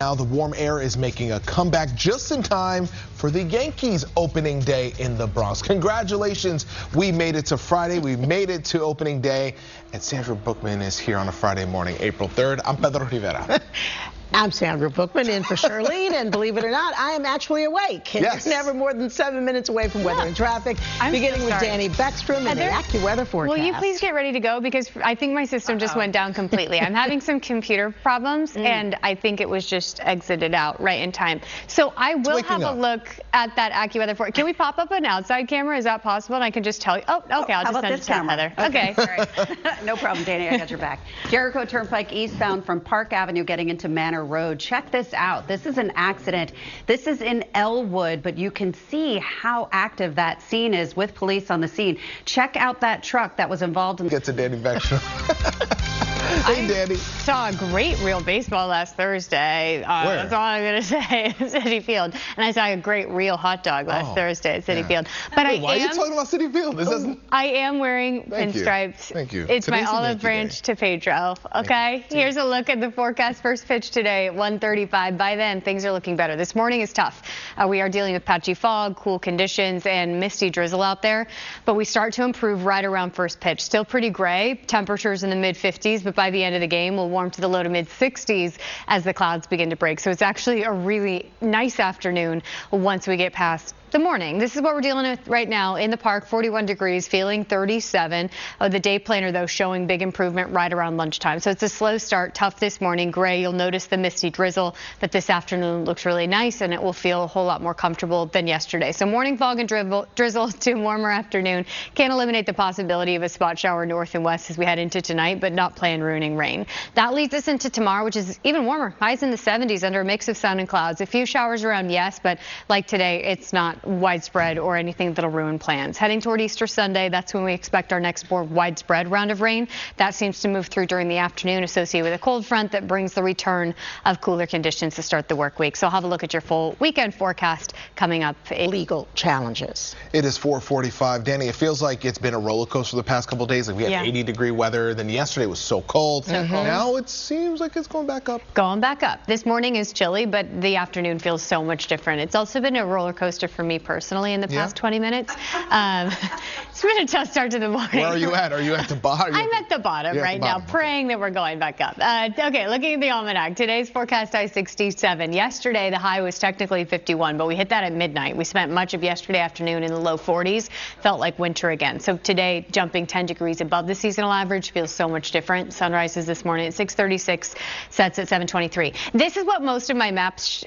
Now the warm air is making a comeback just in time for the Yankees opening day in the Bronx. Congratulations, we made it to Friday, we made it to opening day, and Sandra Bookman is here on a Friday morning, April 3rd. I'm Pedro Rivera. I'm Sandra Bookman in for Charlene, and believe it or not, I am actually awake. And yes. You're never more than 7 minutes away from weather and traffic. Beginning with Dani Beckstrom and the AccuWeather forecast. Will you please get ready to go, because I think my system just went down completely. I'm having some computer problems, and I think it was just exited out right in time. So I will have a look at that AccuWeather forecast. Can we pop up an outside camera? Is that possible? And I can just tell you. Oh, okay. I'll just send it to Heather. Okay. All right. No problem, Dani. I got your back. Jericho Turnpike eastbound from Park Avenue getting into Manor Road. Check this out. This is an accident. This is in Elwood, but you can see how active that scene is with police on the scene. Check out that truck that was involved in. Get to Dani Beckstrom. Hey, Dani. Saw a great real baseball last Thursday. That's all I'm going to say at Citi Field. And I saw a great real hot dog last Thursday at Citi Field. But why are you talking about Citi Field? This doesn't... I am wearing pinstripes. Thank you. It's my olive branch to Pedro. Okay? Here's a look at the forecast. First pitch today at 1:35. By then, things are looking better. This morning is tough. We are dealing with patchy fog, cool conditions, and misty drizzle out there. But we start to improve right around first pitch. Still pretty gray. Temperatures in the mid-50s, but by the end of the game, we'll warm to the low to mid-60s as the clouds begin to break. So it's actually a really nice afternoon once we get past the morning. This is what we're dealing with right now in the park. 41 degrees, feeling 37. The day planner, though, showing big improvement right around lunchtime. So it's a slow start, tough this morning, gray. You'll notice the misty drizzle, but this afternoon looks really nice, and it will feel a whole lot more comfortable than yesterday. So morning fog and drizzle to warmer afternoon. Can't eliminate the possibility of a spot shower north and west as we head into tonight, but not plan ruining rain. That leads us into tomorrow, which is even warmer. Highs in the 70s under a mix of sun and clouds. A few showers around, yes, but like today, it's not widespread or anything that'll ruin plans. Heading toward Easter Sunday, that's when we expect our next more widespread round of rain. That seems to move through during the afternoon, associated with a cold front that brings the return of cooler conditions to start the work week. So I'll have a look at your full weekend forecast coming up. Legal challenges. It is 4:45. Dani, it feels like it's been a roller coaster the past couple of days. Like we had 80-degree weather. Then yesterday was so cold. Now it seems like it's going back up. Going back up. This morning is chilly, but the afternoon feels so much different. It's also been a roller coaster for me personally in the past 20 minutes. It's been a tough start to the morning. Where are you at? Are you at the bottom? I'm at the bottom right now, praying that we're going back up. Okay, looking at the almanac. Today's forecast high 67. Yesterday, the high was technically 51, but we hit that at midnight. We spent much of yesterday afternoon in the low 40s. Felt like winter again. So today, jumping 10 degrees above the seasonal average feels so much different. Sunrise is this morning at 6:36, sets at 7:23. This is what most of my maps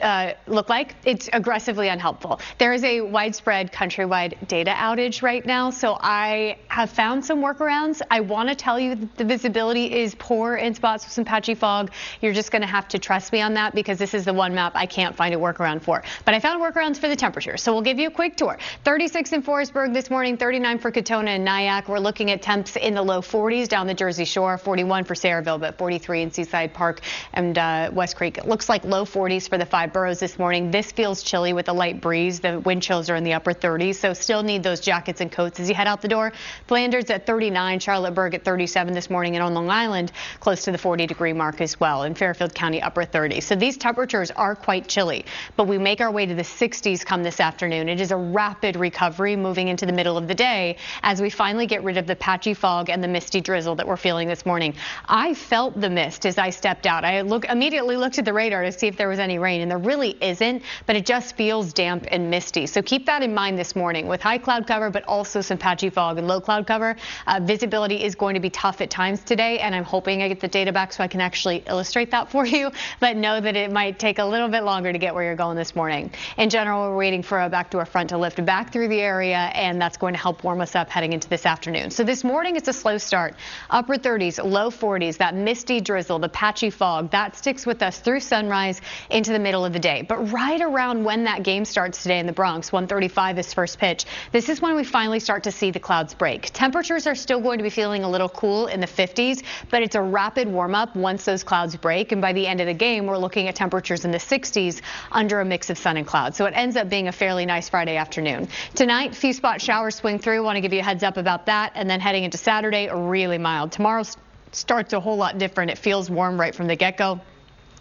look like. It's aggressively unhelpful. There is a widespread countrywide data outage right now, so I have found some workarounds. I want to tell you that the visibility is poor in spots with some patchy fog. You're just going to have to trust me on that, because this is the one map I can't find a workaround for. But I found workarounds for the temperature, so we'll give you a quick tour. 36 in Forestburg this morning, 39 for Katona and Nyack. We're looking at temps in the low 40s down the Jersey Shore, 41 for Sayreville, but 43 in Seaside Park and West Creek. It looks like low 40s for the 5 boroughs this morning. This feels chilly with a light breeze. The wind chills are in the upper 30s, so still need those jackets and coats as you head out the door. Flanders at 39, Charlotteburg at 37 this morning, and on Long Island close to the 40-degree mark as well. In Fairfield County, upper 30s. So these temperatures are quite chilly, but we make our way to the 60s come this afternoon. It is a rapid recovery moving into the middle of the day as we finally get rid of the patchy fog and the misty drizzle that we're feeling this morning. I felt the mist as I stepped out. I immediately looked at the radar to see if there was any rain, and there really isn't, but it just feels damp and misty. So keep that in mind this morning with high cloud cover, but also some patchy fog and low cloud cover. Visibility is going to be tough at times today, and I'm hoping I get the data back so I can actually illustrate that for you, but know that it might take a little bit longer to get where you're going this morning. In general, we're waiting for a backdoor front to lift back through the area, and that's going to help warm us up heading into this afternoon. So this morning, it's a slow start. Upper 30s, low 40s, that misty drizzle, the patchy fog, that sticks with us through sunrise into the middle of the day. But right around when that game starts today in the Bronx, 1:35 is first pitch, this is when we finally start to see the clouds break. Temperatures are still going to be feeling a little cool in the 50s, but it's a rapid warm-up once those clouds break, and by the end of the game, we're looking at temperatures in the 60s under a mix of sun and clouds. So it ends up being a fairly nice Friday afternoon. Tonight, few spot showers swing through. Want to give you a heads up about that, and then heading into Saturday, really mild. Tomorrow starts a whole lot different. It feels warm right from the get-go.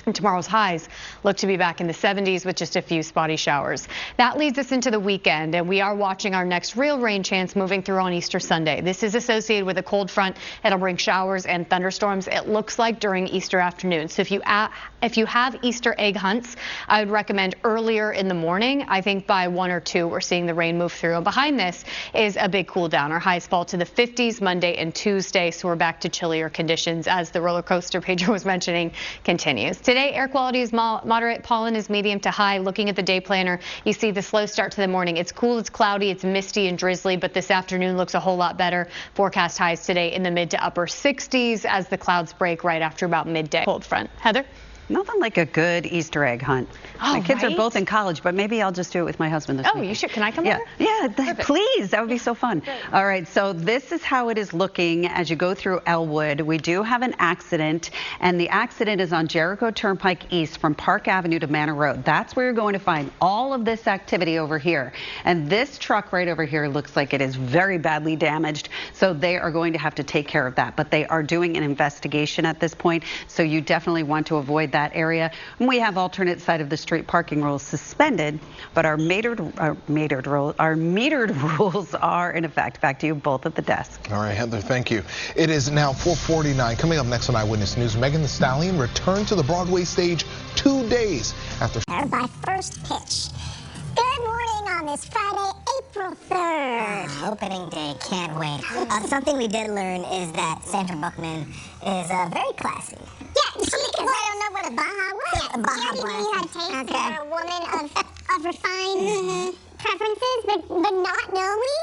And tomorrow's highs look to be back in the 70s with just a few spotty showers. That leads us into the weekend, and we are watching our next real rain chance moving through on Easter Sunday. This is associated with a cold front. It'll bring showers and thunderstorms, it looks like, during Easter afternoon. So if you have Easter egg hunts, I would recommend earlier in the morning. I think by 1 or 2 we're seeing the rain move through. And behind this is a big cool down. Our highs fall to the 50s Monday and Tuesday, so we're back to chillier conditions as the roller coaster Pedro was mentioning continues. Today, air quality is moderate, pollen is medium to high. Looking at the day planner, you see the slow start to the morning. It's cool, it's cloudy, it's misty and drizzly, but this afternoon looks a whole lot better. Forecast highs today in the mid to upper 60s as the clouds break right after about midday. Cold front. Heather? Nothing like a good Easter egg hunt. Oh, my kids are both in college, but maybe I'll just do it with my husband this weekend. You should. Can I come over? Yeah, please. That would be so fun. Good. All right, so this is how it is looking as you go through Elwood. We do have an accident, and the accident is on Jericho Turnpike East from Park Avenue to Manor Road. That's where you're going to find all of this activity over here. And this truck right over here looks like it is very badly damaged, so they are going to have to take care of that. But they are doing an investigation at this point, so you definitely want to avoid that area. And we have alternate side of the street parking rules suspended, but our metered rules are in effect. Back to you both at the desk. All right, Heather, thank you. It is now 4:49. Coming up next on Eyewitness News, Megan Thee Stallion returned to the Broadway stage 2 days after by first pitch. Good morning on this Friday, April 3rd. Opening day, can't wait. Something we did learn is that Sandra Bookman is very classy. Yeah, because I don't know what a Baja was. A Baja you Blast. had taste. You're a woman of refined preferences, but not knowing.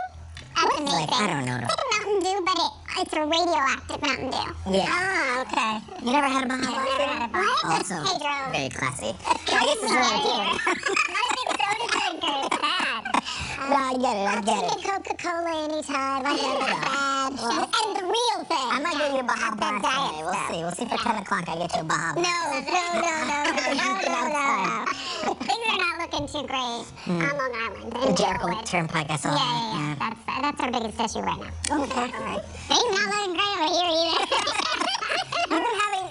That's amazing. Like, I don't know. It's like a Mountain Dew, but it's a radioactive Mountain Dew. Yeah. Ah, okay. You never had a Baja Blast? Never had a Baja Blast. Also, Pedro. very classy. I guess it's really good. I think soda drinker is bad. No, I get it. I'll take a Coca-Cola anytime. I know it's bad. And the real thing. I might get you a Baja Blast diet today. We'll see. We'll see for 10 o'clock I get you a Baja Blast. No. Things are not looking too great on Long Island. The Jericho Turnpike, I saw. Yeah. That's our biggest issue right now. Okay. All right. Things not looking great over here either.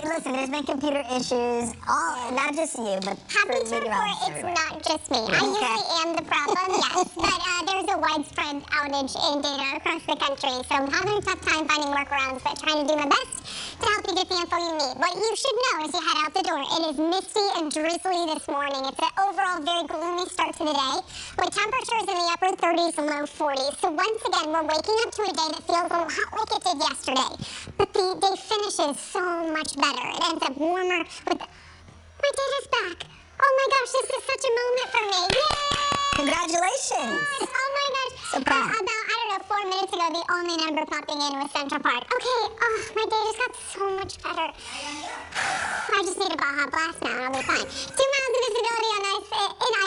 Listen, there's been computer issues, not just you, but happy to report it's not just me. I usually am the problem, yes, but there's a widespread outage in data across the country, so I'm having a tough time finding workarounds, but trying to do my best to help you get the info you need. What you should know as you head out the door, it is misty and drizzly this morning. It's an overall very gloomy start to the day, with temperatures in the upper 30s and low 40s. So once again, we're waking up to a day that feels a lot like it did yesterday, but the day finishes so much better. It ends up warmer with... My data's back. Oh my gosh, this is such a moment for me. Yay! Congratulations. Oh my gosh. So proud. About, 4 minutes ago, the only number popping in was Central Park. Okay, my day just got so much better. I just need a Baja Blast now and I'll be fine. 2 miles of visibility in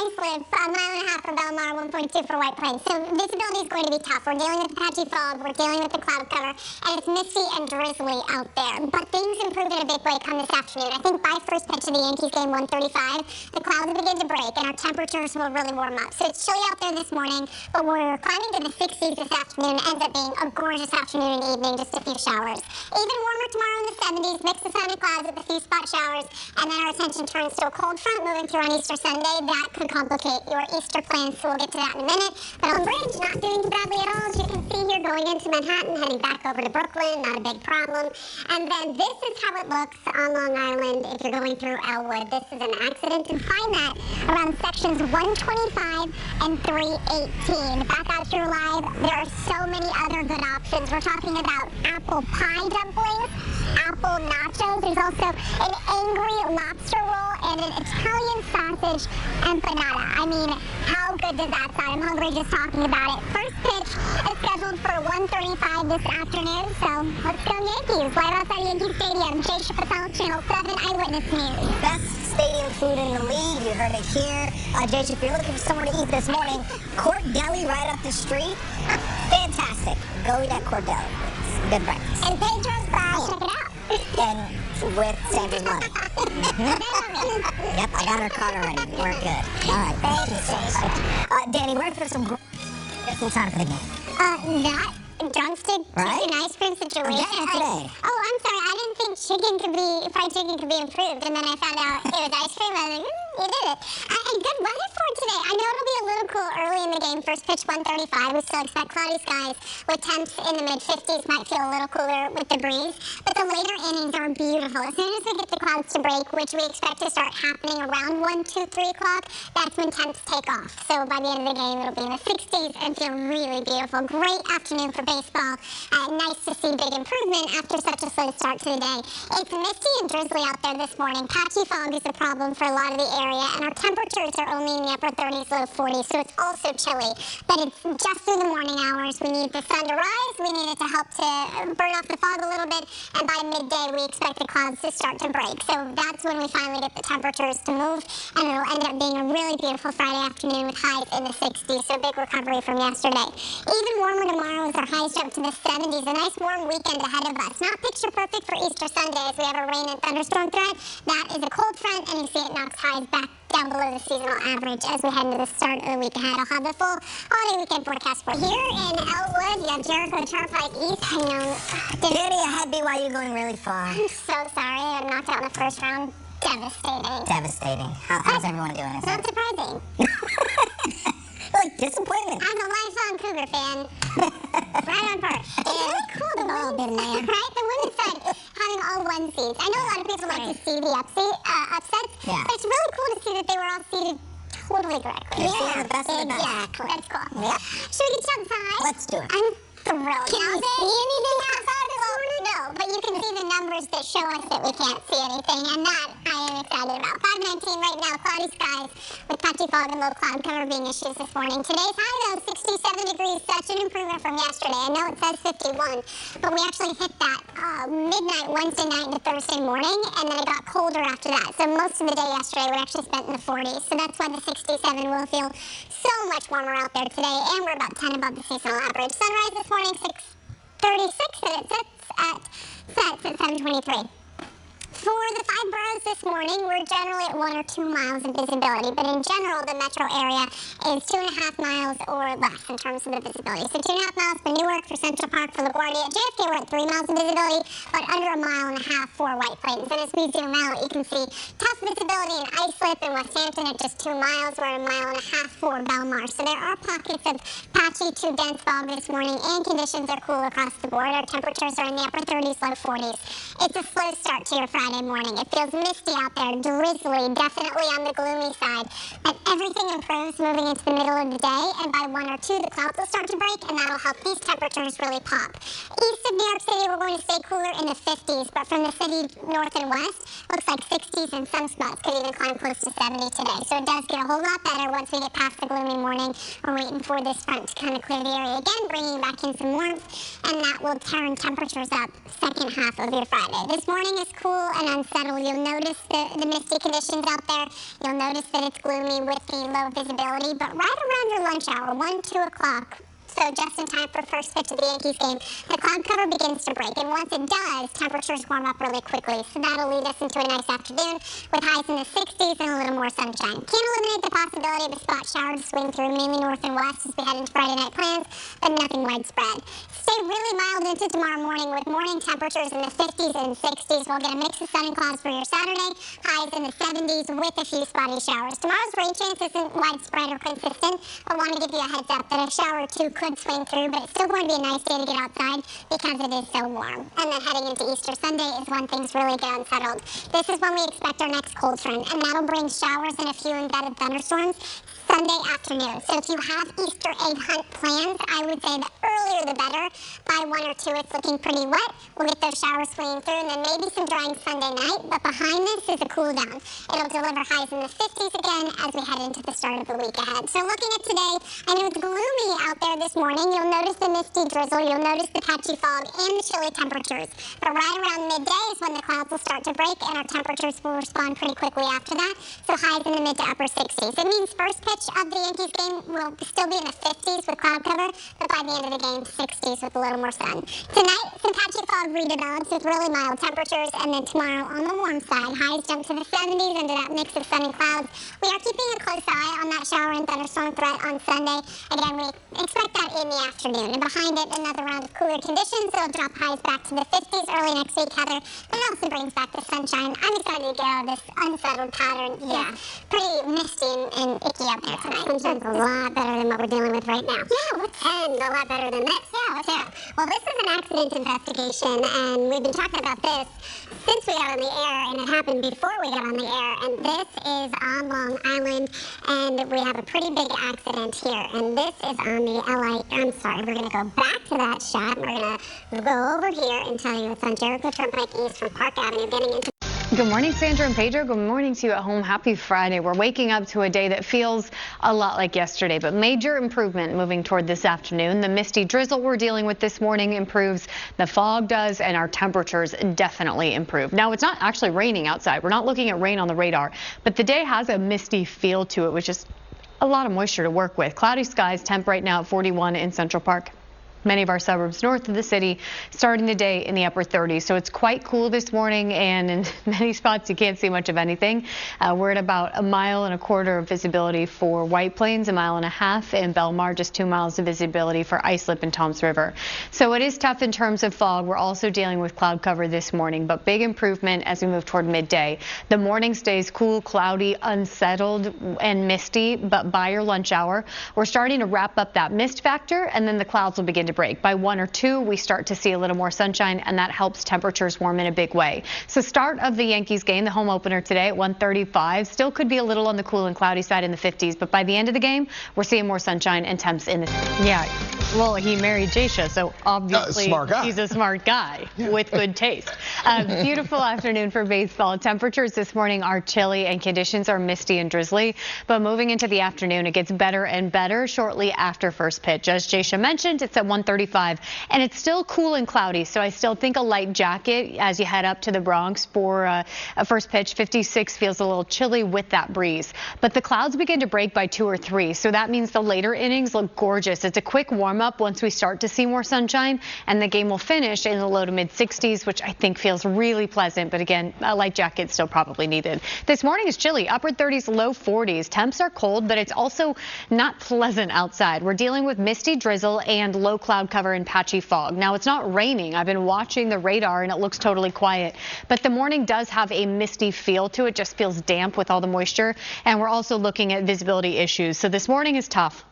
Iceland, a mile and a half for Belmar, 1.2 for White Plains. So visibility is going to be tough. We're dealing with the patchy fog, we're dealing with the cloud cover, and it's misty and drizzly out there. But things improve in a big way come this afternoon. I think by first pitch of the Yankees game, 1:35, the clouds begin to break and our temperatures will really warm up. So it's chilly out there this morning, but we're climbing to the 60s this afternoon. It ends up being a gorgeous afternoon and evening, just a few showers. Even warmer tomorrow in the 70s, mix the sun and clouds with a few spot showers, and then our attention turns to a cold front moving through on Easter Sunday. That could complicate your Easter plans, so we'll get to that in a minute. But on the bridge, not doing too badly at all, as you can see here, going into Manhattan, heading back over to Brooklyn, not a big problem. And then this is how it looks on Long Island if you're going through Elwood. This is an accident, and find that around sections 125 and 318. Back out here live, there are so many other good options. We're talking about apple pie dumplings, apple nachos. There's also an angry lobster roll and an Italian sausage empanada. I mean, how good does that sound? I'm hungry just talking about it. First pitch is scheduled for 1:35 this afternoon, so let's go Yankees. Live outside Yankee Stadium. Jay Chappelle, Channel 7 Eyewitness News. Best stadium food in the league. You heard it here. Jay, if you're looking for somewhere to eat this morning, Court Deli right up the street. Fantastic. Go eat at Court Deli. Good breakfast. And Pedro's check it out. And with Sandra's money. Yep, I got her card already. We're good. All right. Thank you so much. Dani, we're ready for some time for the game. Not drumstick chicken ice cream situation. Today. Oh, I'm sorry. I didn't think fried chicken could be improved, and then I found out it was ice cream. I was like, you did it. And good weather for today. I know it'll be a little cool early in the game. First pitch 1:35. We still expect cloudy skies with temps in the mid-50s. Might feel a little cooler with the breeze, but the later innings are beautiful. As soon as we get the clouds to break, which we expect to start happening around 1, 2, 3 o'clock, that's when temps take off. So by the end of the game, it'll be in the 60s and feel really beautiful. Great afternoon for baseball. Nice to see big improvement after such a slow start to the day. It's misty and drizzly out there this morning. Patchy fog is a problem for a lot of the area, and our temperatures are only in the upper 30s, low 40s, so it's also chilly. But it's just through the morning hours. We need the sun to rise. We need it to help to burn off the fog a little bit, and by midday, we expect the clouds to start to break. So that's when we finally get the temperatures to move, and it'll end up being a really beautiful Friday afternoon with highs in the 60s, so big recovery from yesterday. Even warmer tomorrow as our highs jump to the 70s. A nice warm weekend ahead of us. Not picture perfect for Easter Sunday as we have a rain and thunderstorm threat. That is a cold front, and you see it knocks highs back down below the seasonal average as we head into the start of the week ahead. I'll have the full holiday weekend forecast for here in Elwood. You have Jericho Turnpike East. I know. Danny, I had BYU going really far. I'm so sorry. I got knocked out in the first round. Devastating. Devastating. How's everyone doing? Is Not surprising. like disappointment. I'm a lifelong Cougar fan. Right on par. It's really cool the all been there. Right? The women's side having all 1 seeds. I know a lot of people like to see the upsets, Yeah. but it's really cool to see that they were all seeded totally correctly. Yeah, the best of the best. Exactly. That's cool. Yeah. Should we get outside? Let's do it. I'm thrilled. Can you see anything outside this morning? No, but you can see the numbers that show us that we can't see anything, and that I am excited about. 5:19 right now, cloudy skies with patchy fog and low cloud cover being issues this morning. Today's high though, 67 degrees, such an improvement from yesterday. I know it says 51, but we actually hit that midnight Wednesday night into Thursday morning, and then it got colder after that. So most of the day yesterday we actually spent in the 40s. So that's why the 67 will feel so much warmer out there today, and we're about 10 above the seasonal average. Sunrise this morning, 6:36, and it sets at 7:23. For the 5 boroughs this morning, we're generally at 1 or 2 miles of visibility, but in general, the metro area is 2.5 miles or less in terms of the visibility. So 2.5 miles for Newark, for Central Park, for LaGuardia. JFK, we're at 3 miles of visibility, but under 1.5 miles for White Plains. And as we zoom out, you can see tough visibility in Islip and West Hampton at just 2 miles. We're at 1.5 miles for Belmar. So there are pockets of patchy to dense fog this morning, and conditions are cool across the board. Our temperatures are in the upper 30s, low 40s. It's a slow start to your Friday morning. It feels misty out there, drizzly, definitely on the gloomy side. But everything improves moving into the middle of the day, and by 1 or 2, the clouds will start to break, and that'll help these temperatures really pop. East of New York City, we're going to stay cooler in the 50s, but from the city north and west, looks like 60s, and some spots could even climb close to 70 today. So it does get a whole lot better once we get past the gloomy morning. We're waiting for this front to kind of clear the area again, bringing back in some warmth, and that will turn temperatures up second half of your Friday. This morning is cool and unsettled. You'll notice the misty conditions out there. You'll notice that it's gloomy with the low visibility, but right around your lunch hour, 1, 2 o'clock, so just in time for first pitch of the Yankees game, the cloud cover begins to break, and once it does, temperatures warm up really quickly. So that'll lead us into a nice afternoon with highs in the 60s and a little more sunshine. Can't eliminate the possibility of a spot shower to swing through mainly north and west as we head into Friday night plans, but nothing widespread. Stay really mild into tomorrow morning with morning temperatures in the 50s and 60s. We'll get a mix of sun and clouds for your Saturday, highs in the 70s with a few spotty showers. Tomorrow's rain chance isn't widespread or consistent, but want to give you a heads up that a shower or 2 could swing through, but it's still going to be a nice day to get outside because it is so warm. And then heading into Easter Sunday is when things really get unsettled. This is when we expect our next cold front, and that'll bring showers and a few embedded thunderstorms Sunday afternoon. So if you have Easter egg hunt plans, I would say the earlier the better. By 1 or 2, it's looking pretty wet. We'll get those showers swinging through, and then maybe some drying Sunday night. But behind this is a cool down. It'll deliver highs in the 50s again as we head into the start of the week ahead. So looking at today, I know it's gloomy out there this morning. You'll notice the misty drizzle. You'll notice the patchy fog and the chilly temperatures. But right around midday is when the clouds will start to break, and our temperatures will respond pretty quickly after that. So highs in the mid to upper 60s. It means first pitch of the Yankees game will still be in the 50s with cloud cover, but by the end of the game, 60s with a little more sun. Tonight, some patchy fog redevelops with really mild temperatures, and then tomorrow on the warm side, highs jump to the 70s under that mix of sun and clouds. We are keeping a close eye on that shower and thunderstorm threat on Sunday. Again, we expect that that in the afternoon. And behind it, another round of cooler conditions. It'll drop highs back to the 50s early next week, Heather. But it also brings back the sunshine. I'm excited to get out of this unsettled pattern. Yeah, pretty misty and icky out there tonight. Sunshine's a lot better than what we're dealing with right now. Yeah, and a lot better than this. Yeah, let's hear it. Well, this is an accident investigation, and we've been talking about this since we got on the air, and it happened before we got on the air. And this is on Long Island, and we have a pretty big accident here. And this is on the we're going to go back to that shot. We're going to go over here and tell you it's on Jericho Turnpike East from Park Avenue getting into... Good morning, Sandra and Pedro. Good morning to you at home. Happy Friday. We're waking up to a day that feels a lot like yesterday, but major improvement moving toward this afternoon. The misty drizzle we're dealing with this morning improves. The fog does, and our temperatures definitely improve. Now, it's not actually raining outside. We're not looking at rain on the radar, but the day has a misty feel to it, which is a lot of moisture to work with. Cloudy skies, temp right now at 41 in Central Park. Many of our suburbs north of the city starting the day in the upper 30s. So it's quite cool this morning, and in many spots you can't see much of anything. We're at about 1.25 miles of visibility for White Plains, 1.5 miles in Belmar, just 2 miles of visibility for Islip and Toms River. So it is tough in terms of fog. We're also dealing with cloud cover this morning, but big improvement as we move toward midday. The morning stays cool, cloudy, unsettled, and misty, but by your lunch hour, we're starting to wrap up that mist factor, and then the clouds will begin to break. By 1 or 2, we start to see a little more sunshine, and that helps temperatures warm in a big way. So start of the Yankees game, the home opener today at 1:35. Still could be a little on the cool and cloudy side in the 50s, but by the end of the game, we're seeing more sunshine and temps in the... Yeah, well, he married Jaysha, so obviously he's a smart guy with good taste. Beautiful afternoon for baseball. Temperatures this morning are chilly and conditions are misty and drizzly, but moving into the afternoon, it gets better and better shortly after first pitch. As Jaysha mentioned, it's at 1:35, and it's still cool and cloudy, so I still think a light jacket as you head up to the Bronx for a first pitch. 56 feels a little chilly with that breeze, but the clouds begin to break by 2 or 3, so that means the later innings look gorgeous. It's a quick warm-up once we start to see more sunshine, and the game will finish in the low to mid 60s, which I think feels really pleasant, but again, a light jacket still probably needed. This morning is chilly, upper 30s, low 40s. Temps are cold, but it's also not pleasant outside. We're dealing with misty drizzle and low cloud cover and patchy fog. Now, it's not raining. I've been watching the radar, and it looks totally quiet, but the morning does have a misty feel to it. Just feels damp with all the moisture, and we're also looking at visibility issues. So this morning is tough.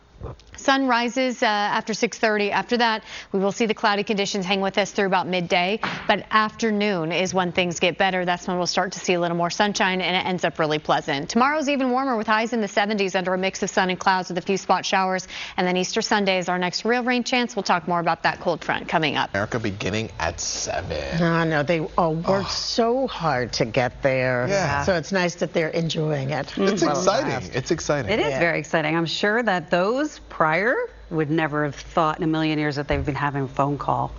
Sun rises after 6:30. After that, we will see the cloudy conditions hang with us through about midday. But afternoon is when things get better. That's when we'll start to see a little more sunshine, and it ends up really pleasant. Tomorrow's even warmer with highs in the 70s under a mix of sun and clouds with a few spot showers. And then Easter Sunday is our next real rain chance. We'll talk more about that cold front coming up. America beginning at 7. I know. They all worked so hard to get there. Yeah. So it's nice that they're enjoying it. It's exciting. It's exciting. It is very exciting. I'm sure that those prior would never have thought in a million years that they've been having a phone call.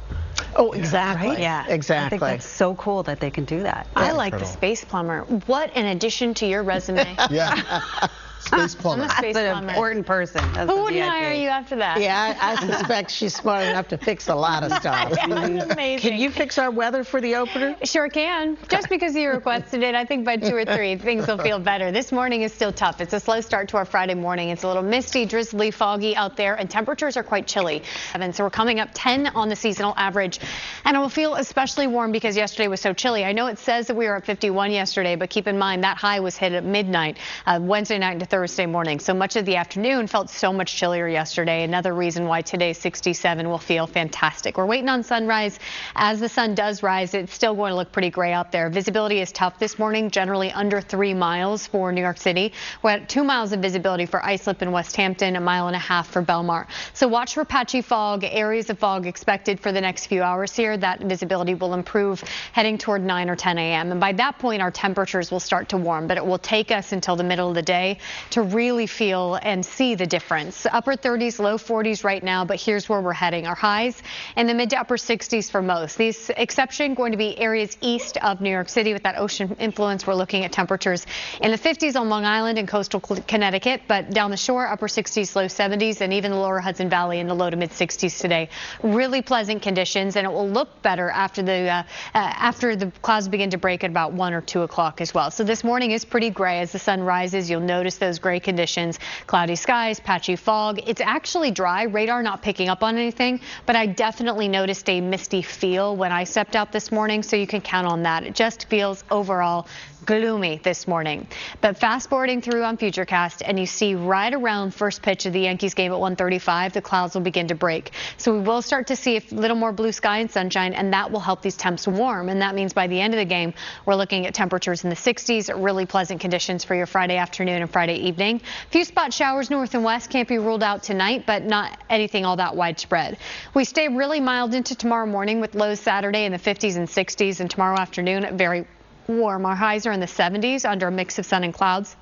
Oh, exactly. Right? Yeah, exactly. I think that's so cool that they can do that. I like the space plumber. What an addition to your resume. Yeah. Space plumber. That's an important person. Who wouldn't hire you after that? Yeah, I suspect she's smart enough to fix a lot of stuff. Amazing. Can you fix our weather for the opener? Sure can. Just because you requested it, I think by 2 or 3, things will feel better. This morning is still tough. It's a slow start to our Friday morning. It's a little misty, drizzly, foggy out there, and temperatures are quite chilly. So we're coming up 10 on the seasonal average, and it will feel especially warm because yesterday was so chilly. I know it says that we were at 51 yesterday, but keep in mind that high was hit at midnight, Wednesday night into Thursday morning. So much of the afternoon felt so much chillier yesterday. Another reason why today's 67 will feel fantastic. We're waiting on sunrise. As the sun does rise, it's still going to look pretty gray out there. Visibility is tough this morning, generally under 3 miles for New York City. We're at 2 miles of visibility for Islip and West Hampton, 1.5 miles for Belmar. So watch for patchy fog, areas of fog expected for the next few hours here. That visibility will improve heading toward 9 or 10 a.m. And by that point, our temperatures will start to warm, but it will take us until the middle of the day to really feel and see the difference. Upper 30s, low 40s right now, but here's where we're heading. Our highs in the mid to upper 60s for most. These exception going to be areas east of New York City with that ocean influence. We're looking at temperatures in the 50s on Long Island and coastal Connecticut, but down the shore, upper 60s, low 70s, and even the lower Hudson Valley in the low to mid 60s today. Really pleasant conditions, and it will look better after the clouds begin to break at about 1 or 2 o'clock as well. So this morning is pretty gray. As the sun rises, you'll notice those those gray conditions, cloudy skies, patchy fog. It's actually dry. Radar not picking up on anything, but I definitely noticed a misty feel when I stepped out this morning, so you can count on that. It just feels overall gloomy this morning. But fast forwarding through on Futurecast, and you see right around first pitch of the Yankees game at 1:35, the clouds will begin to break. So we will start to see a little more blue sky and sunshine, and that will help these temps warm. And that means by the end of the game, we're looking at temperatures in the 60s, really pleasant conditions for your Friday afternoon and Friday evening. A few spot showers north and west can't be ruled out tonight, but not anything all that widespread. We stay really mild into tomorrow morning with lows Saturday in the 50s and 60s, and tomorrow afternoon very warm. Our highs are in the 70s under a mix of sun and clouds.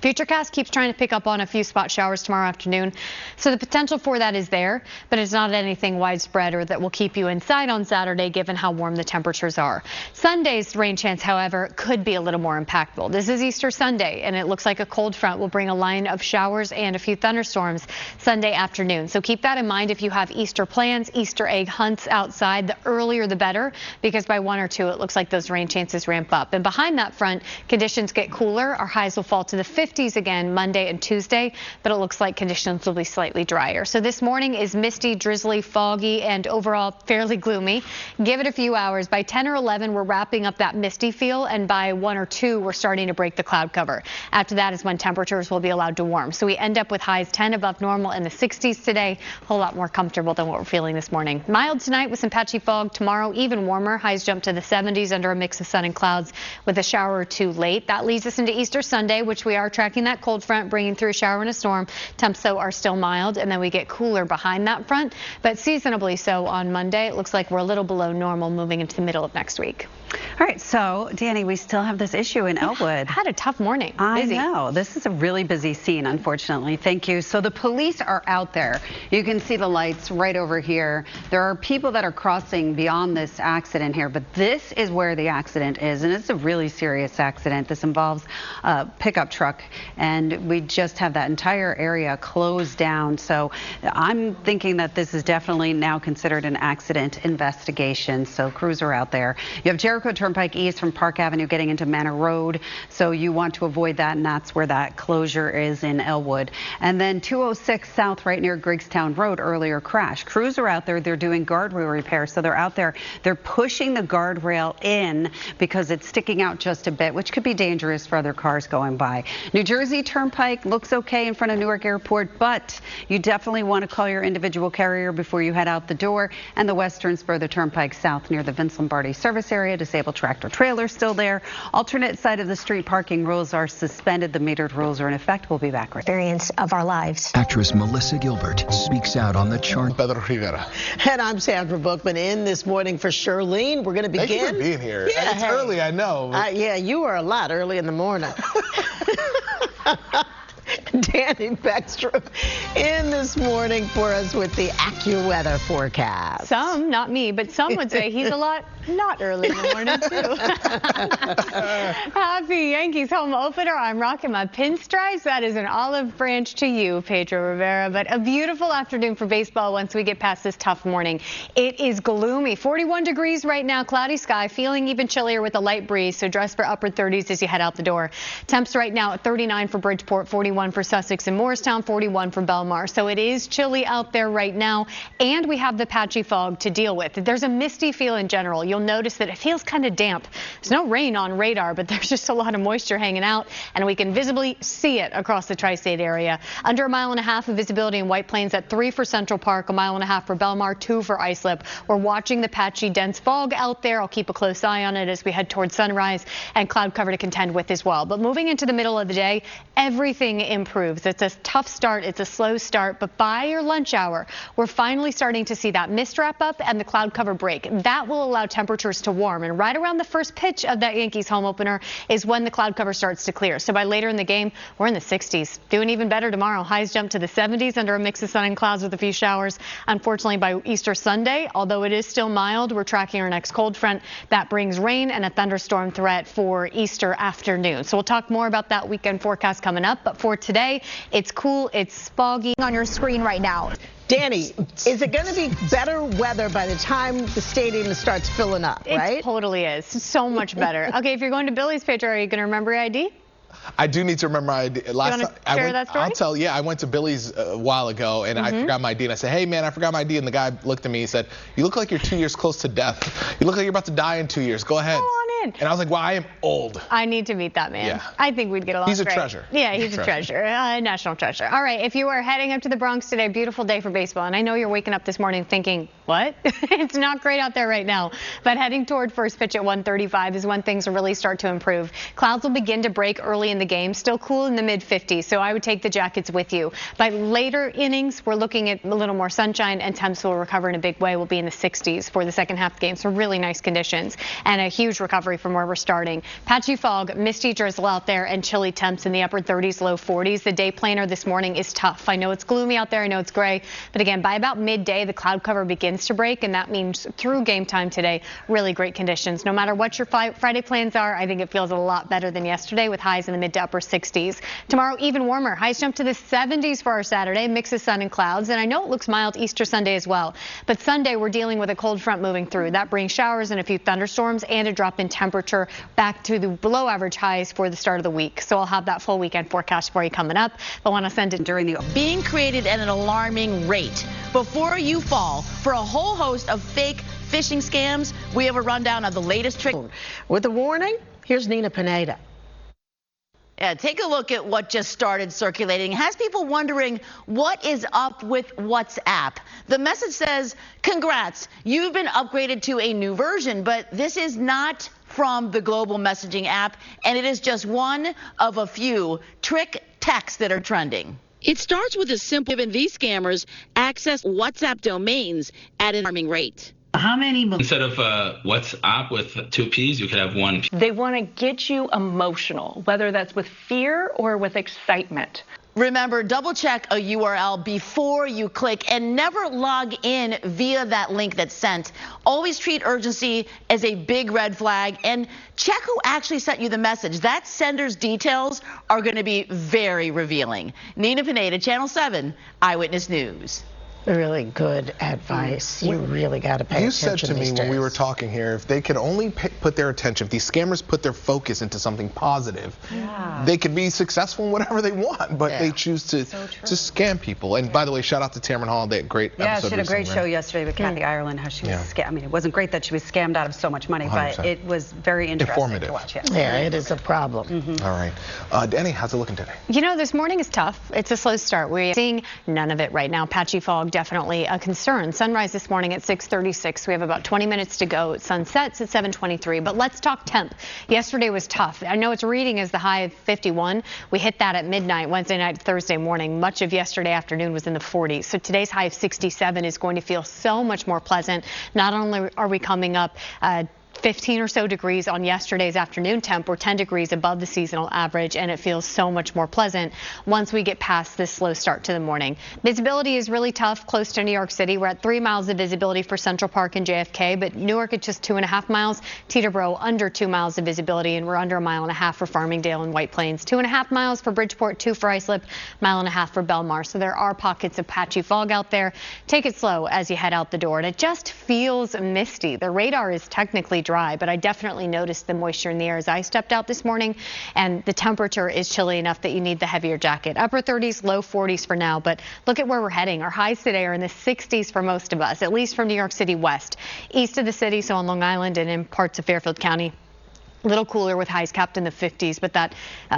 Futurecast keeps trying to pick up on a few spot showers tomorrow afternoon, so the potential for that is there, but it's not anything widespread or that will keep you inside on Saturday given how warm the temperatures are. Sunday's rain chance, however, could be a little more impactful. This is Easter Sunday, and it looks like a cold front will bring a line of showers and a few thunderstorms Sunday afternoon. So keep that in mind if you have Easter plans, Easter egg hunts outside. The earlier the better, because by 1 or 2 it looks like those rain chances ramp up. And behind that front, conditions get cooler. Our highs will fall to the 50s again Monday and Tuesday, but it looks like conditions will be slightly drier. So this morning is misty, drizzly, foggy, and overall fairly gloomy. Give it a few hours. By 10 or 11, we're wrapping up that misty feel, and by 1 or 2, we're starting to break the cloud cover. After that is when temperatures will be allowed to warm. So we end up with highs 10 above normal in the 60s today, a whole lot more comfortable than what we're feeling this morning. Mild tonight with some patchy fog. Tomorrow, even warmer. Highs jump to the 70s under a mix of sun and clouds with a shower or 2 late. That leads us into Easter Sunday, which we are tracking that cold front, bringing through a shower and a storm. Temps, though, are still mild, and then we get cooler behind that front, but seasonably so on Monday. It looks like we're a little below normal moving into the middle of next week. All right, so, Dani, we still have this issue in Elwood. Had a tough morning. Busy. I know. This is a really busy scene, unfortunately. Thank you. So the police are out there. You can see the lights right over here. There are people that are crossing beyond this accident here, but this is where the accident is, and it's a really serious accident. This involves a pickup truck, and we just have that entire area closed down. So I'm thinking that this is definitely now considered an accident investigation. So crews are out there. You have Jericho Turnpike East from Park Avenue getting into Manor Road, so you want to avoid that, and that's where that closure is in Elwood. And then 206 South right near Griggstown Road, earlier crash. Crews are out there. They're doing guardrail repair, so they're out there. They're pushing the guardrail in because it's sticking out just a bit, which could be dangerous for other cars going by. New Jersey Turnpike looks okay in front of Newark Airport, but you definitely want to call your individual carrier before you head out the door. And the Western Spur, the Turnpike South near the Vince Lombardi service area, disabled tractor trailer still there. Alternate side of the street parking rules are suspended. The metered rules are in effect. We'll be back. Experience of our lives. Actress Melissa Gilbert speaks out on the chart. Pedro Rivera. And I'm Sandra Bookman in this morning for Shirlene. We're going to begin. Thank you for being here. Yeah, it's early, I know. Yeah, you were a lot early in the morning. Dani Beckstrom in this morning for us with the AccuWeather forecast. Some, not me, but some would say he's a lot not early in the morning, too. Happy Yankees home opener. I'm rocking my pinstripes. That is an olive branch to you, Pedro Rivera. But a beautiful afternoon for baseball once we get past this tough morning. It is gloomy. 41 degrees right now, cloudy sky, feeling even chillier with a light breeze, so dress for upper 30s as you head out the door. Temps right now at 39 for Bridgeport, 41 for Sussex and Morristown, 41 for Belmar. So it is chilly out there right now, and we have the patchy fog to deal with. There's a misty feel in general. You'll notice that it feels kind of damp. There's no rain on radar, but there's just a lot of moisture hanging out, and we can visibly see it across the tri-state area. Under 1.5 miles of visibility in White Plains at 3 for Central Park, 1.5 miles for Belmar, 2 for Islip. We're watching the patchy dense fog out there. I'll keep a close eye on it as we head towards sunrise, and cloud cover to contend with as well. But moving into the middle of the day, everything improves. It's a tough start. It's a slow start, but by your lunch hour, we're finally starting to see that mist wrap up and the cloud cover break. That will allow temperatures to warm, and right around the first pitch of that Yankees home opener is when the cloud cover starts to clear. So by later in the game, we're in the 60s. Doing even better tomorrow. Highs jump to the 70s under a mix of sun and clouds with a few showers. Unfortunately, by Easter Sunday, although it is still mild, we're tracking our next cold front. That brings rain and a thunderstorm threat for Easter afternoon. So we'll talk more about that weekend forecast coming up. But for today, it's cool, it's foggy. On your screen right now. Dani, is it going to be better weather by the time the stadium starts filling up, right? It totally is. So much better. Okay, if you're going to Billy's, Pedro, are you going to remember your ID? I do need to remember my ID. Last you want to share that story? I'll tell. Yeah, I went to Billy's a while ago, and I forgot my ID. And I said, "Hey, man, I forgot my ID." And the guy looked at me and said, "You look like you're 2 years close to death. You look like you're about to die in 2 years. Go ahead." Go on in. And I was like, "Well, I am old." I need to meet that man. Yeah. I think we'd get along He's a great. treasure. Yeah, he's a treasure. National treasure. All right, if you are heading up to the Bronx today, beautiful day for baseball. And I know you're waking up this morning thinking, what? It's not great out there right now. But heading toward first pitch at 1:35 is when things will really start to improve. Clouds will begin to break early in the game, still cool in the mid-50s, so I would take the jackets with you. By later innings, we're looking at a little more sunshine, and temps will recover in a big way. We'll be in the 60s for the second half of the game, so really nice conditions and a huge recovery from where we're starting. Patchy fog, misty drizzle out there, and chilly temps in the upper 30s, low 40s. The day planner this morning is tough. I know it's gloomy out there. I know it's gray, but again, by about midday, the cloud cover begins to break, and that means through game time today, really great conditions. No matter what your Friday plans are, I think it feels a lot better than yesterday with highs in the mid to upper 60s. Tomorrow, even warmer. Highs jump to the 70s for our Saturday, mix of sun and clouds, and I know it looks mild Easter Sunday as well. But Sunday, we're dealing with a cold front moving through. That brings showers and a few thunderstorms and a drop in temperature back to the below average highs for the start of the week. So I'll have that full weekend forecast for you coming up. But want to send it during the being created at an alarming rate. Before you fall for a whole host of fake phishing scams, we have a rundown of the latest trick. With a warning, here's Nina Pineda. Yeah, take a look at what just started circulating. It has people wondering what is up with WhatsApp. The message says, congrats, you've been upgraded to a new version, but this is not from the global messaging app, and it is just one of a few trick texts that are trending. It starts with a simple, given these scammers access WhatsApp domains at an alarming rate. How many? Instead of WhatsApp with 2 P's, you could have 1 P. They want to get you emotional, whether that's with fear or with excitement. Remember, double check a URL before you click and never log in via that link that's sent. Always treat urgency as a big red flag and check who actually sent you the message. That sender's details are going to be very revealing. Nina Pineda, Channel 7, Eyewitness News. Really good advice. You really got to pay attention. You said to me these when we days. were talking here, if they could only put their attention, if these scammers put their focus into something positive, they could be successful in whatever they want, but they choose to scam people. And by the way, shout out to Tamron Holiday, great episode. Yeah, she had a great recently, show yesterday with Kathy Ireland, how she was scammed. I mean, it wasn't great that she was scammed out of so much money, 100%. but it was very interesting Informative. to watch. Yeah, it is a problem. All right. Dani, how's it looking today? You know, this morning is tough. It's a slow start. We're seeing none of it right now. Patchy fog, definitely a concern. Sunrise this morning at 6:36. We have about 20 minutes to go. Sun sets at 7:23. But let's talk temp. Yesterday was tough. I know it's reading as the high of 51. We hit that at midnight, Wednesday night, Thursday morning. Much of yesterday afternoon was in the 40s. So today's high of 67 is going to feel so much more pleasant. Not only are we coming up 15 or so degrees on yesterday's afternoon temp. We're 10 degrees above the seasonal average, and it feels so much more pleasant once we get past this slow start to the morning. Visibility is really tough close to New York City. We're at 3 miles of visibility for Central Park and JFK, but Newark at just 2.5 miles. Teterboro under 2 miles of visibility, and we're under 1.5 miles for Farmingdale and White Plains. 2.5 miles for Bridgeport, 2 for Islip, 1.5 miles for Belmar. So there are pockets of patchy fog out there. Take it slow as you head out the door, and it just feels misty. The radar is technically dry, but I definitely noticed the moisture in the air as I stepped out this morning, and the temperature is chilly enough that you need the heavier jacket. Upper 30s, low 40s for now, but look at where we're heading. Our highs today are in the 60s for most of us, at least from New York City west. East of the city, so on Long Island and in parts of Fairfield County, a little cooler with highs capped in the 50s, but that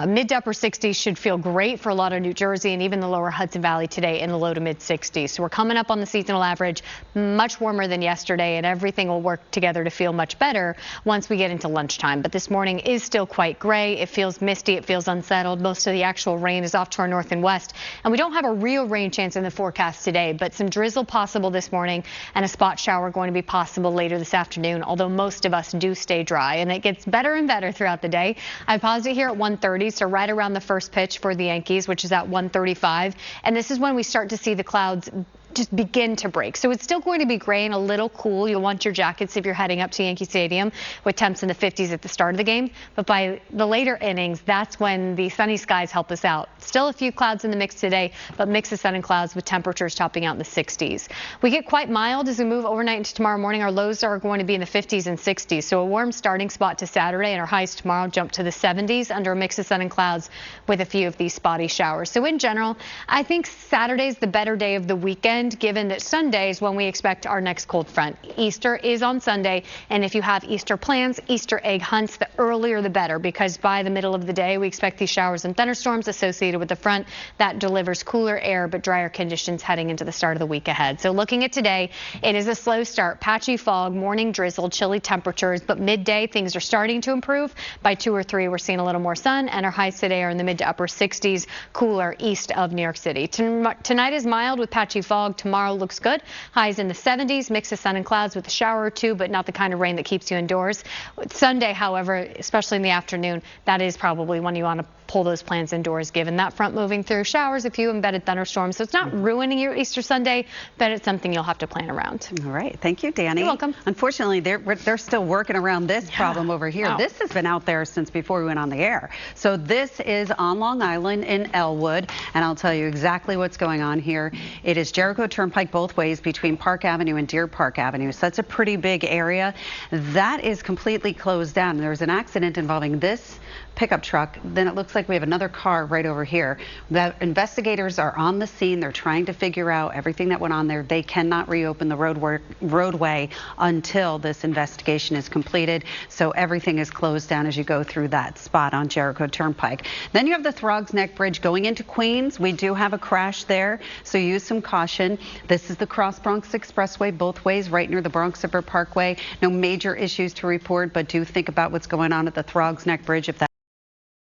mid to upper 60s should feel great for a lot of New Jersey and even the lower Hudson Valley today in the low to mid 60s. So we're coming up on the seasonal average, much warmer than yesterday, and everything will work together to feel much better once we get into lunchtime. But this morning is still quite gray. It feels misty. It feels unsettled. Most of the actual rain is off to our north and west, and we don't have a real rain chance in the forecast today, but some drizzle possible this morning and a spot shower going to be possible later this afternoon, although most of us do stay dry, and it gets better and better throughout the day. I paused it here at 1:30, so right around the first pitch for the Yankees, which is at 1:35, and this is when we start to see the clouds just begin to break. So it's still going to be gray and a little cool. You'll want your jackets if you're heading up to Yankee Stadium with temps in the 50s at the start of the game. But by the later innings, that's when the sunny skies help us out. Still a few clouds in the mix today, but mix of sun and clouds with temperatures topping out in the 60s. We get quite mild as we move overnight into tomorrow morning. Our lows are going to be in the 50s and 60s. So a warm starting spot to Saturday, and our highs tomorrow jump to the 70s under a mix of sun and clouds with a few of these spotty showers. So in general, I think Saturday's the better day of the weekend, given that Sunday is when we expect our next cold front. Easter is on Sunday, and if you have Easter plans, Easter egg hunts, the earlier the better, because by the middle of the day, we expect these showers and thunderstorms associated with the front that delivers cooler air but drier conditions heading into the start of the week ahead. So looking at today, it is a slow start. Patchy fog, morning drizzle, chilly temperatures, but midday things are starting to improve. By 2 or 3, we're seeing a little more sun, and our highs today are in the mid to upper 60s, cooler east of New York City. Tonight is mild with patchy fog. Tomorrow looks good. Highs in the 70s, mix of sun and clouds with a shower or two, but not the kind of rain that keeps you indoors. Sunday, however, especially in the afternoon, that is probably when you want to pull those plans indoors, given that front moving through. Showers, a few embedded thunderstorms. So it's not ruining your Easter Sunday, but it's something you'll have to plan around. All right. Thank you, Dani. You're welcome. Unfortunately, they're still working around this problem over here. Oh. This has been out there since before we went on the air. So this is on Long Island in Elwood, and I'll tell you exactly what's going on here. It is Jericho Turnpike both ways between Park Avenue and Deer Park Avenue. So that's a pretty big area. That is completely closed down. There was an accident involving this pickup truck. Then it looks like we have another car right over here. The investigators are on the scene. They're trying to figure out everything that went on there. They cannot reopen the roadway until this investigation is completed. So everything is closed down as you go through that spot on Jericho Turnpike. Then you have the Throgs Neck Bridge going into Queens. We do have a crash there, so use some caution. This is the Cross Bronx Expressway both ways, right near the Bronx River Parkway. No major issues to report, but do think about what's going on at the Throgs Neck Bridge if that.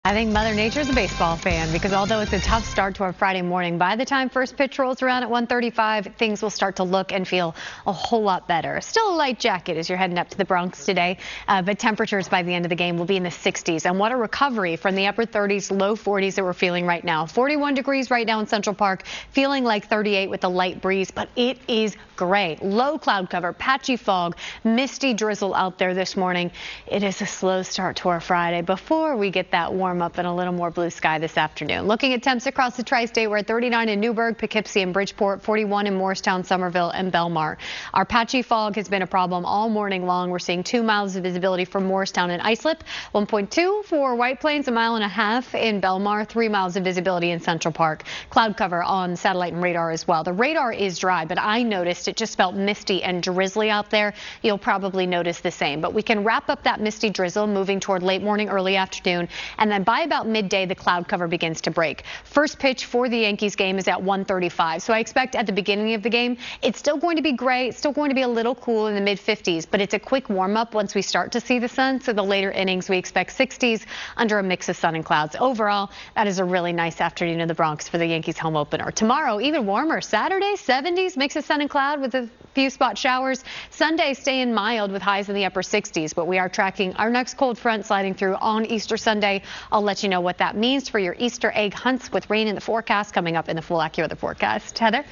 I think Mother Nature's a baseball fan, because although it's a tough start to our Friday morning, by the time first pitch rolls around at 1:35, things will start to look and feel a whole lot better. Still a light jacket as you're heading up to the Bronx today, but temperatures by the end of the game will be in the 60s. And what a recovery from the upper 30s, low 40s that we're feeling right now. 41 degrees right now in Central Park, feeling like 38 with a light breeze, but it is gray. Low cloud cover, patchy fog, misty drizzle out there this morning. It is a slow start to our Friday before we get that warm up and a little more blue sky this afternoon. Looking at temps across the tri-state, we're at 39 in Newburgh, Poughkeepsie, and Bridgeport, 41 in Morristown, Somerville, and Belmar. Our patchy fog has been a problem all morning long. We're seeing 2 miles of visibility from Morristown and Islip, 1.2 for White Plains, 1.5 miles in Belmar, 3 miles of visibility in Central Park. Cloud cover on satellite and radar as well. The radar is dry, but I noticed it just felt misty and drizzly out there. You'll probably notice the same, but we can wrap up that misty drizzle moving toward late morning, early afternoon, and then by about midday, the cloud cover begins to break. First pitch for the Yankees game is at 1:35. So I expect at the beginning of the game, it's still going to be gray. It's still going to be a little cool in the mid 50s, but it's a quick warm up once we start to see the sun. So the later innings, we expect 60s under a mix of sun and clouds. Overall, that is a really nice afternoon in the Bronx for the Yankees home opener. Tomorrow, even warmer. Saturday, 70s, mix of sun and cloud with a few spot showers. Sunday, staying mild with highs in the upper 60s, but we are tracking our next cold front sliding through on Easter Sunday. I'll let you know what that means for your Easter egg hunts with rain in the forecast coming up in the full AccuWeather forecast. Heather?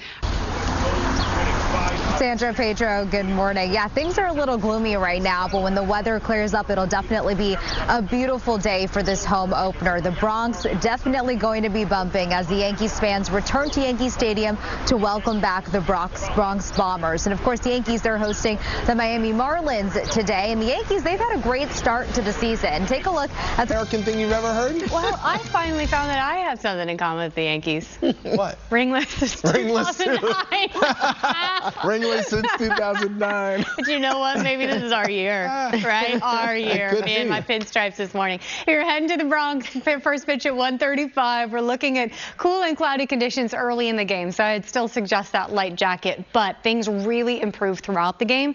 Sandra, Pedro, good morning. Yeah, things are a little gloomy right now, but when the weather clears up, it'll definitely be a beautiful day for this home opener. The Bronx definitely going to be bumping as the Yankees fans return to Yankee Stadium to welcome back the Bronx Bombers. And of course, the Yankees, they're hosting the Miami Marlins today. And the Yankees, they've had a great start to the season. Take a look at the American thing you've ever heard? Well, I finally found that I have something in common with the Yankees. What? Ringless since 2009. Ringless since 2009. But you know what? Maybe this is our year, right? Our year. Me and my pinstripes this morning. You're heading to the Bronx. First pitch at 1:35. We're looking at cool and cloudy conditions early in the game, so I'd still suggest that light jacket, but things really improve throughout the game.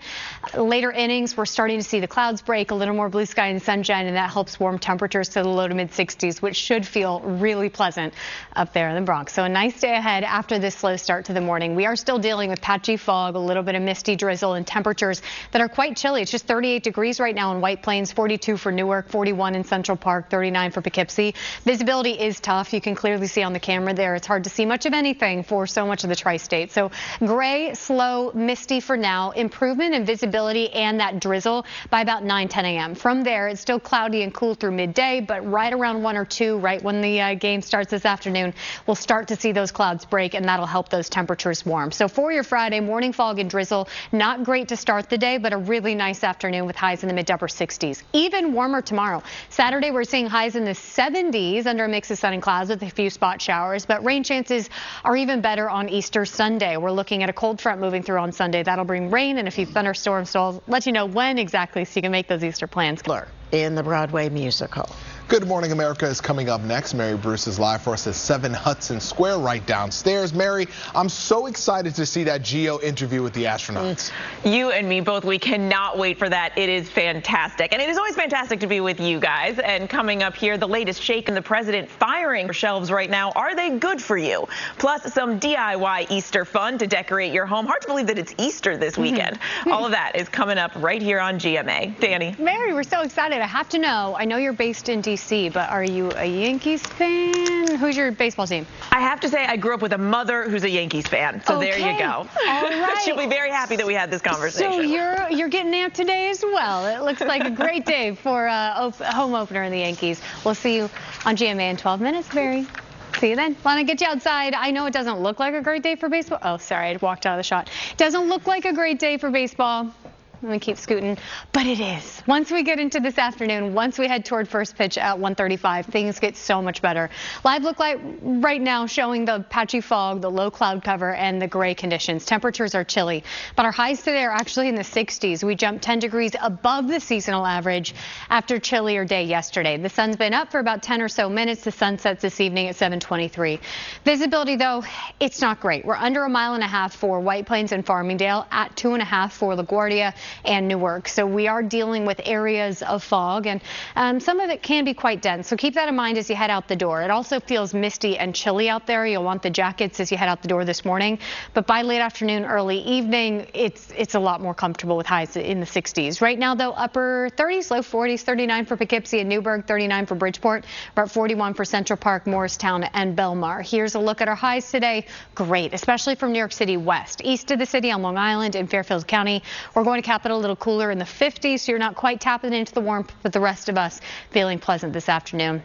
Later innings, we're starting to see the clouds break, a little more blue sky and sunshine, and that helps warm temperatures to the low to mid 60s, which should feel really pleasant up there in the Bronx. So a nice day ahead after this slow start to the morning. We are still dealing with patchy fog, little bit of misty drizzle and temperatures that are quite chilly. It's just 38 degrees right now in White Plains, 42 for Newark, 41 in Central Park, 39 for Poughkeepsie. Visibility is tough. You can clearly see on the camera there. It's hard to see much of anything for so much of the tri-state. So gray, slow, misty for now. Improvement in visibility and that drizzle by about 9-10 a.m. From there, it's still cloudy and cool through midday, but right around 1 or 2, right when the game starts this afternoon, we'll start to see those clouds break, and that'll help those temperatures warm. So for your Friday, morning fog and drizzle, not great to start the day, but a really nice afternoon with highs in the mid to upper 60s. Even warmer tomorrow. Saturday, we're seeing highs in the 70s under a mix of sun and clouds with a few spot showers, but rain chances are even better on Easter Sunday. We're looking at a cold front moving through on Sunday. That'll bring rain and a few thunderstorms, so I'll let you know when exactly so you can make those Easter plans. In the Broadway musical. Good Morning America is coming up next. Mary Bruce is live for us at 7 Hudson Square right downstairs. Mary, I'm so excited to see that Geo interview with the astronauts. You and me both. We cannot wait for that. It is fantastic. And it is always fantastic to be with you guys. And coming up here, the latest shake in the president firing shelves right now. Are they good for you? Plus some DIY Easter fun to decorate your home. Hard to believe that it's Easter this weekend. All of that is coming up right here on GMA. Dani. Mary, we're so excited. I have to know, I know you're based in D.C., but are you a Yankees fan? Who's your baseball team? I have to say I grew up with a mother who's a Yankees fan, so there you go. All right. She'll be very happy that we had this conversation. So you're getting amped today as well. It looks like a great day for a home opener in the Yankees. We'll see you on GMA in 12 minutes, Mary. See you then. Want to get you outside. I know it doesn't look like a great day for baseball. Oh, sorry, I walked out of the shot. Doesn't look like a great day for baseball. Let me keep scooting, but it is. Once we get into this afternoon, once we head toward first pitch at 1:35, things get so much better. Live look like right now showing the patchy fog, the low cloud cover, and the gray conditions. Temperatures are chilly, but our highs today are actually in the 60s. We jumped 10 degrees above the seasonal average after a chillier day yesterday. The sun's been up for about 10 or so minutes. The sun sets this evening at 7:23. Visibility, though, it's not great. We're under 1.5 miles for White Plains and Farmingdale, at 2.5 for LaGuardia and Newark. So we are dealing with areas of fog, and some of it can be quite dense. So keep that in mind as you head out the door. It also feels misty and chilly out there. You'll want the jackets as you head out the door this morning. But by late afternoon, early evening, it's a lot more comfortable with highs in the 60s. Right now, though, upper 30s, low 40s, 39 for Poughkeepsie and Newburgh, 39 for Bridgeport, about 41 for Central Park, Morristown, and Belmar. Here's a look at our highs today. Great, especially from New York City west. East of the city on Long Island and Fairfield County, we're going to cap it a little cooler in the 50s, so you're not quite tapping into the warmth, but the rest of us feeling pleasant this afternoon.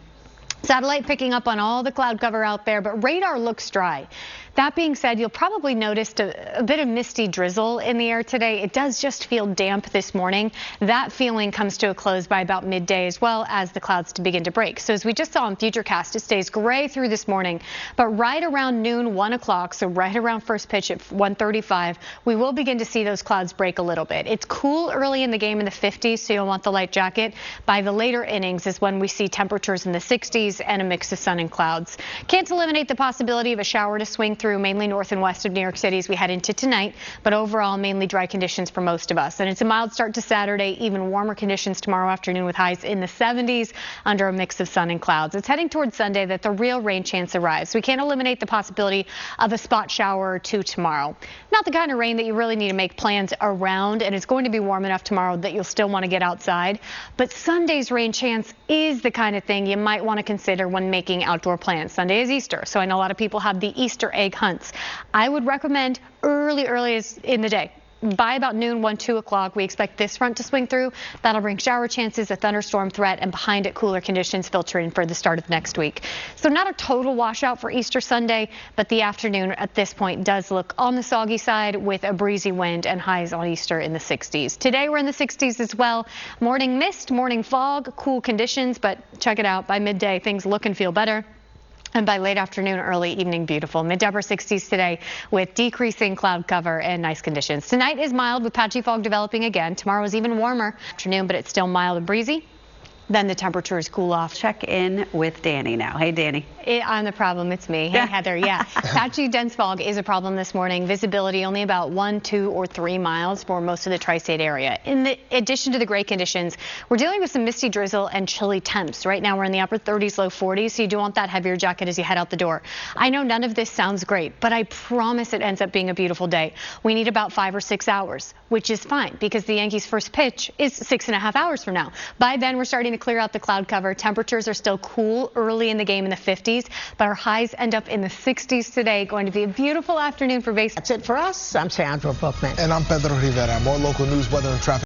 Satellite picking up on all the cloud cover out there, but radar looks dry. That being said, you'll probably notice a bit of misty drizzle in the air today. It does just feel damp this morning. That feeling comes to a close by about midday, as well as the clouds to begin to break. So as we just saw on Futurecast, it stays gray through this morning, but right around noon, 1 o'clock, so right around first pitch at 1:35, we will begin to see those clouds break a little bit. It's cool early in the game in the 50s, so you'll want the light jacket. By the later innings is when we see temperatures in the 60s and a mix of sun and clouds. Can't eliminate the possibility of a shower to swing through mainly north and west of New York City as we head into tonight, but overall mainly dry conditions for most of us. And it's a mild start to Saturday, even warmer conditions tomorrow afternoon with highs in the 70s under a mix of sun and clouds. It's heading towards Sunday that the real rain chance arrives. We can't eliminate the possibility of a spot shower or two tomorrow. Not the kind of rain that you really need to make plans around, and it's going to be warm enough tomorrow that you'll still want to get outside. But Sunday's rain chance is the kind of thing you might want to consider when making outdoor plans. Sunday is Easter, so I know a lot of people have the Easter egg hunts. I would recommend early in the day. By about noon, 1, 2 o'clock, we expect this front to swing through. That'll bring shower chances, a thunderstorm threat, and behind it, cooler conditions filter in for the start of next week. So not a total washout for Easter Sunday, but the afternoon at this point does look on the soggy side with a breezy wind and highs on Easter in the 60s. Today, we're in the 60s as well. Morning mist, morning fog, cool conditions, but check it out. By midday, things look and feel better. And by late afternoon, early evening, beautiful. Mid to upper 60s today with decreasing cloud cover and nice conditions. Tonight is mild with patchy fog developing again. Tomorrow is even warmer afternoon, but it's still mild and breezy. then the temperatures cool off. Check in with Dani now. Hey, Dani. I'm the problem. It's me. Hey, Heather. Yeah. Patchy dense fog is a problem this morning. Visibility only about 1, 2, or 3 miles for most of the tri-state area. In addition to the gray conditions, we're dealing with some misty drizzle and chilly temps. Right now we're in the upper 30s, low 40s, so you do want that heavier jacket as you head out the door. I know none of this sounds great, but I promise it ends up being a beautiful day. We need about 5 or 6 hours, which is fine because the Yankees' first pitch is 6.5 hours from now. By then, we're starting to clear out the cloud cover. Temperatures are still cool early in the game in the 50s, but our highs end up in the 60s today. Going to be a beautiful afternoon for baseball. That's it for us. I'm Sandra Bookman. And I'm Pedro Rivera. More local news, weather, and traffic.